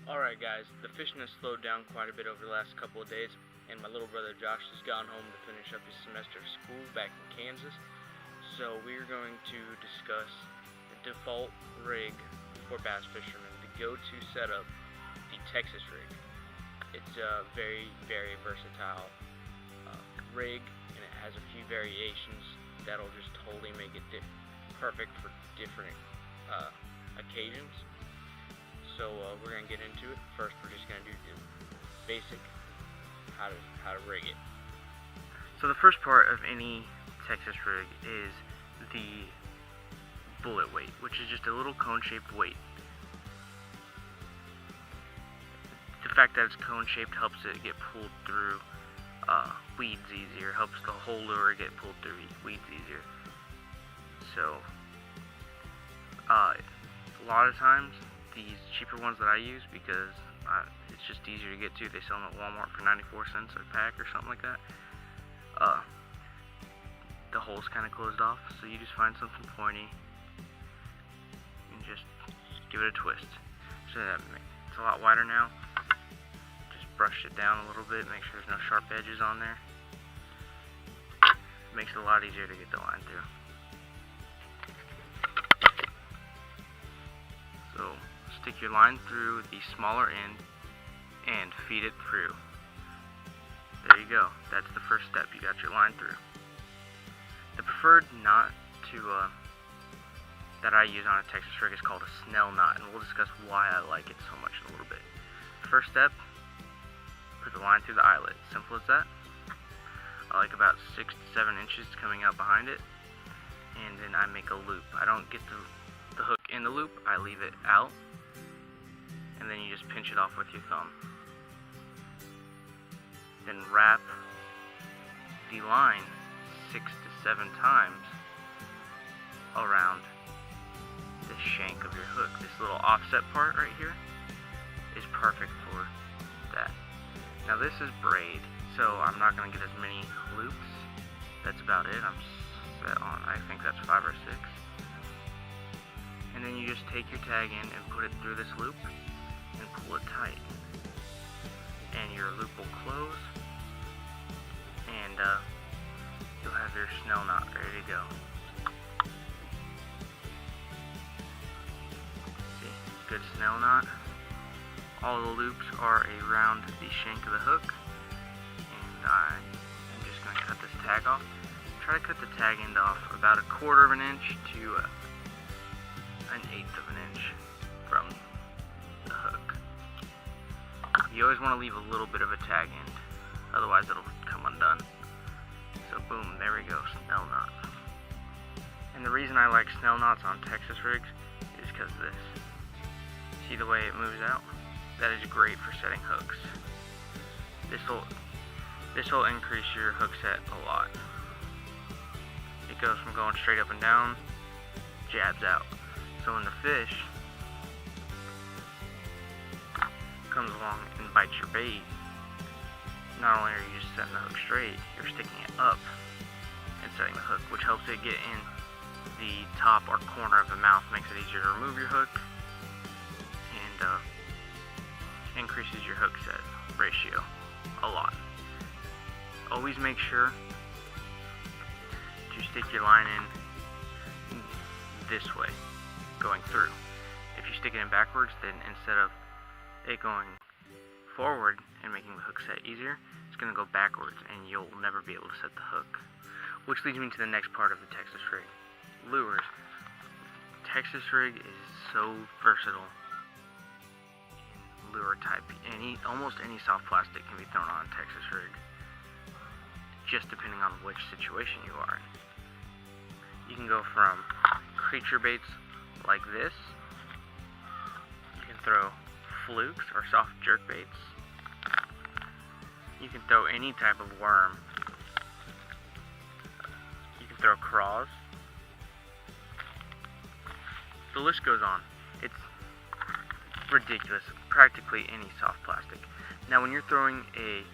Alright guys, the fishing has slowed down quite a bit over the last couple of days, and my little brother Josh has gone home to finish up his semester of school back in Kansas. So we're going to discuss the default rig for bass fishermen, the go-to setup, the Texas rig. It's a very, very versatile rig, and it has a few variations that'll just totally make it perfect for different occasions. So we're gonna get into it. First, we're just gonna do the basic how to rig it. So the first part of any Texas rig is the bullet weight, which is just a little cone-shaped weight. The fact that it's cone-shaped helps it get pulled through weeds easier, helps the whole lure get pulled through weeds easier. So a lot of times these cheaper ones that I use, because it's just easier to get to. They sell them at Walmart for 94 cents a pack or something like that. The hole's kind of closed off, so you just find something pointy and just give it a twist. So it's a lot wider now. Just brush it down a little bit, make sure there's no sharp edges on there. It makes it a lot easier to get the line through. So stick your line through the smaller end and feed it through. There you go. That's the first step. You got your line through. The preferred knot that I use on a Texas rig is called a Snell knot, and we'll discuss why I like it so much in a little bit. First step, put the line through the eyelet. Simple as that. I like about 6 to 7 inches coming out behind it, and then I make a loop. I don't get the hook in the loop, I leave it out, and then you just pinch it off with your thumb. Then wrap the line 6 to 7 times around the shank of your hook. This little offset part right here is perfect for that. Now this is braid, so I'm not going to get as many loops. That's about it. I'm set on, I think that's 5 or 6. And then you just take your tag in and put it through this loop and pull it tight. And your loop will close, and you'll have your Snell knot ready to go. See, good Snell knot. All the loops are around the shank of the hook, and I'm just going to cut this tag off. Try to cut the tag end off about 1/4 of an inch to 1/8 of an inch from the hook. You always want to leave a little bit of a tag end, otherwise it'll come undone. So boom, there we go, Snell knot. And the reason I like Snell knots on Texas rigs is because of this. See the way it moves out? That is great for setting hooks. This will increase your hook set a lot. It goes from going straight up and down, jabs out. So when the fish comes along and bites your bait, not only are you just setting the hook straight, you're sticking it up and setting the hook, which helps it get in the top or corner of the mouth, makes it easier to remove your hook, and increases your hook set ratio a lot. Always make sure to stick your line in this way, going through. If you stick it in backwards, then instead of it going forward and making the hook set easier, it's going to go backwards and you'll never be able to set the hook. Which leads me to the next part of the Texas rig, lures. Texas rig is so versatile in lure type. Almost any soft plastic can be thrown on a Texas rig, just depending on which situation you are in. You can go from creature baits like this. You can throw flukes or soft jerk baits. You can throw any type of worm. You can throw craws. The list goes on. It's ridiculous. Practically any soft plastic. Now when you're throwing a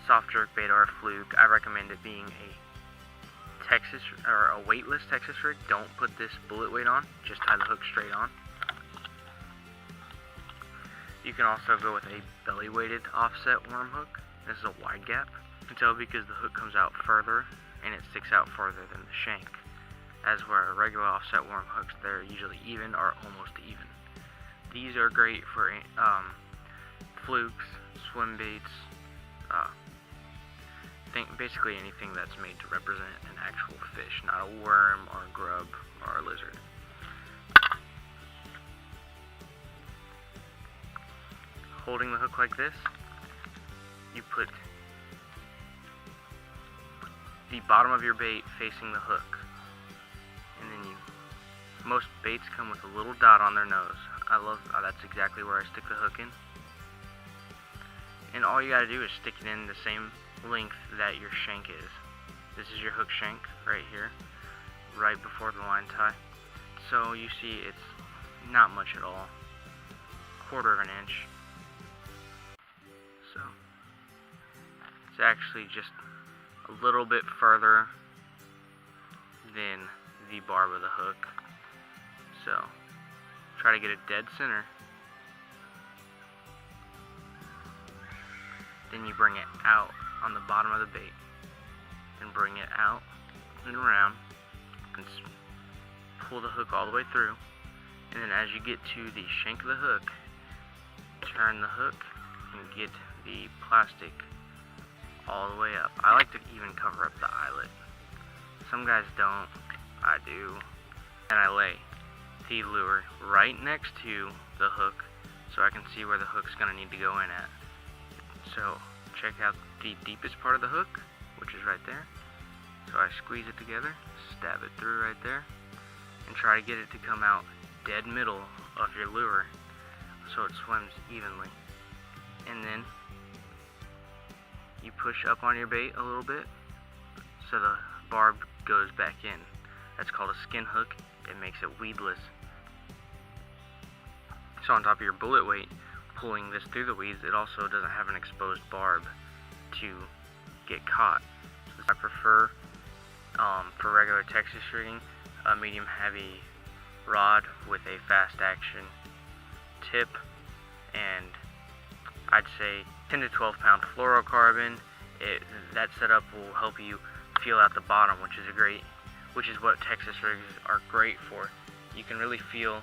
soft jerk bait or a fluke, I recommend it being a Texas or a weightless Texas rig. Don't put this bullet weight on, just tie the hook straight on. You can also go with a belly weighted offset worm hook. This is a wide gap. You can tell because the hook comes out further and it sticks out further than the shank. As where regular offset worm hooks, they're usually even or almost even. These are great for flukes, swim baits, basically anything that's made to represent an actual fish, not a worm or a grub or a lizard. Holding the hook like this, you put the bottom of your bait facing the hook, and then most baits come with a little dot on their nose. That's exactly where I stick the hook in. And all you gotta do is stick it in the same length that your shank is. This is your hook shank right here, right before the line tie. So you see it's not much at all, 1/4 of an inch. So it's actually just a little bit further than the barb of the hook. So try to get it dead center. Then you bring it out on the bottom of the bait and bring it out and around and pull the hook all the way through. And then as you get to the shank of the hook, turn the hook and get the plastic all the way up. I like to even cover up the eyelet. Some guys don't. I do. And I lay the lure right next to the hook so I can see where the hook's going to need to go in at. So check out the deepest part of the hook, which is right there. So I squeeze it together, stab it through right there, and try to get it to come out dead middle of your lure so it swims evenly. And then you push up on your bait a little bit so the barb goes back in. That's called a skin hook. It makes it weedless. So on top of your bullet weight, pulling this through the weeds, it also doesn't have an exposed barb to get caught. So I prefer, for regular Texas rigging, a medium heavy rod with a fast action tip, and I'd say 10 to 12 pound fluorocarbon. That setup will help you feel out the bottom, which is what Texas rigs are great for. You can really feel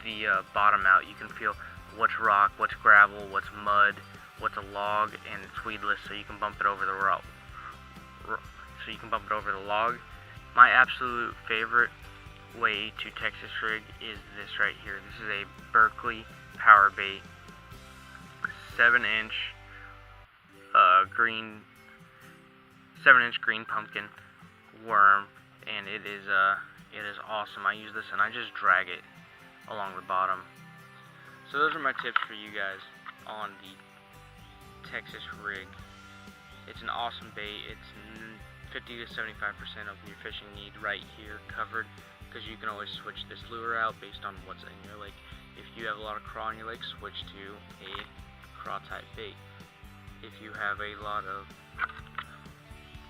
the bottom out. You can feel what's rock, what's gravel, what's mud, what's a log, and it's weedless, so you can bump it over the rock. So you can bump it over the log. My absolute favorite way to Texas rig is this right here. This is a Berkley power bait, 7-inch green 7-inch green pumpkin worm, and it is awesome. I use this and I just drag it along the bottom. So those are my tips for you guys on the Texas rig. It's an awesome bait. It's 50 to 75% of your fishing need right here covered, because you can always switch this lure out based on what's in your lake. If you have a lot of craw in your lake, switch to a craw type bait. If you have a lot of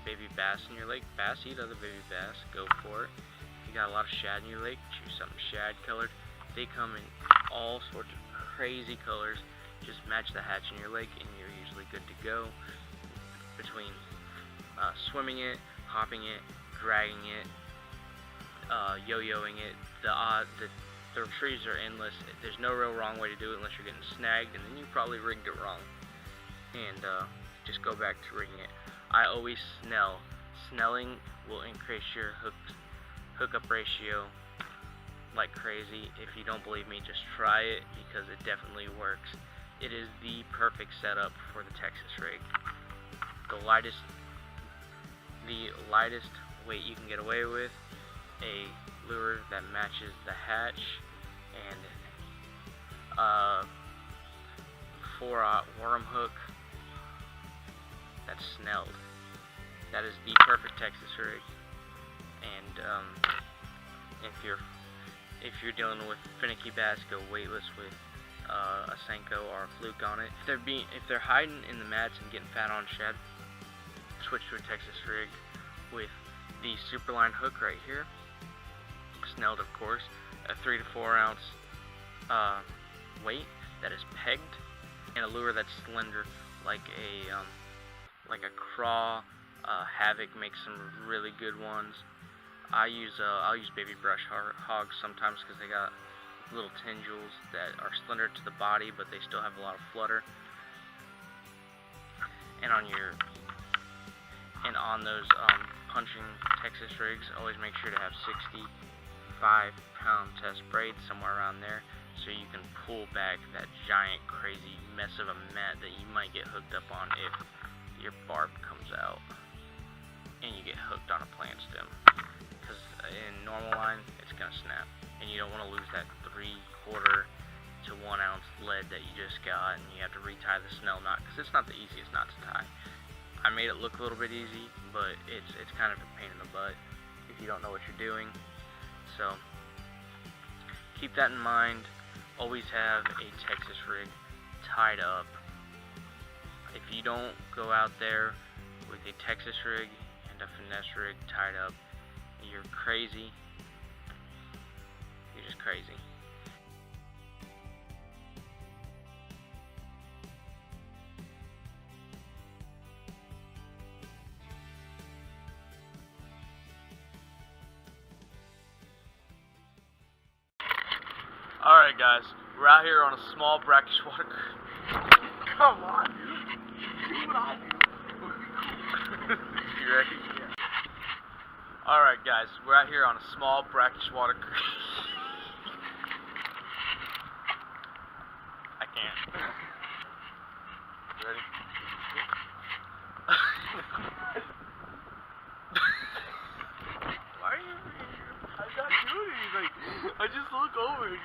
baby bass in your lake, bass eat other baby bass, go for it. If you got a lot of shad in your lake, choose something shad colored. They come in all sorts of crazy colors. Just match the hatch in your lake and you're usually good to go. Between swimming it, hopping it, dragging it, yo-yoing it, the trees are endless. There's no real wrong way to do it unless you're getting snagged, and then you probably rigged it wrong. And just go back to rigging it. I always snell. Snelling will increase your hookup ratio like crazy. If you don't believe me, just try it, because it definitely works. It is the perfect setup for the Texas rig. The lightest weight you can get away with, a lure that matches the hatch, and 4/0 worm hook that's snelled. That is the perfect Texas rig. And if you're dealing with finicky bass, go weightless with a Senko or a fluke on it. If they're hiding in the mats and getting fat on shad, switch to a Texas rig with the Superline hook right here, snelled of course, a 3 to 4 ounce weight, that is pegged, and a lure that's slender, like a craw. Havoc makes some really good ones. I'll use baby brush hogs sometimes because they got little tendrils that are slender to the body, but they still have a lot of flutter. And on those punching Texas rigs, always make sure to have 65-pound test braid somewhere around there, so you can pull back that giant crazy mess of a mat that you might get hooked up on if your barb comes out and you get hooked on a plant stem. Because in normal line, it's gonna snap, and you don't want to lose that 3/4 to 1 ounce lead that you just got, and you have to retie the Snell knot, because it's not the easiest knot to tie. I made it look a little bit easy, but it's kind of a pain in the butt if you don't know what you're doing. So keep that in mind. Always have a Texas rig tied up. If you don't go out there with a Texas rig and a finesse rig tied up, you're crazy. You're just crazy. Alright guys, we're out here on a small brackish water creek. Come on, dude. Do what I do. You ready? Yeah. Alright guys, we're out here on a small brackish water creek. I can't. You ready? Why are you? I'm not doing anything. I just look over and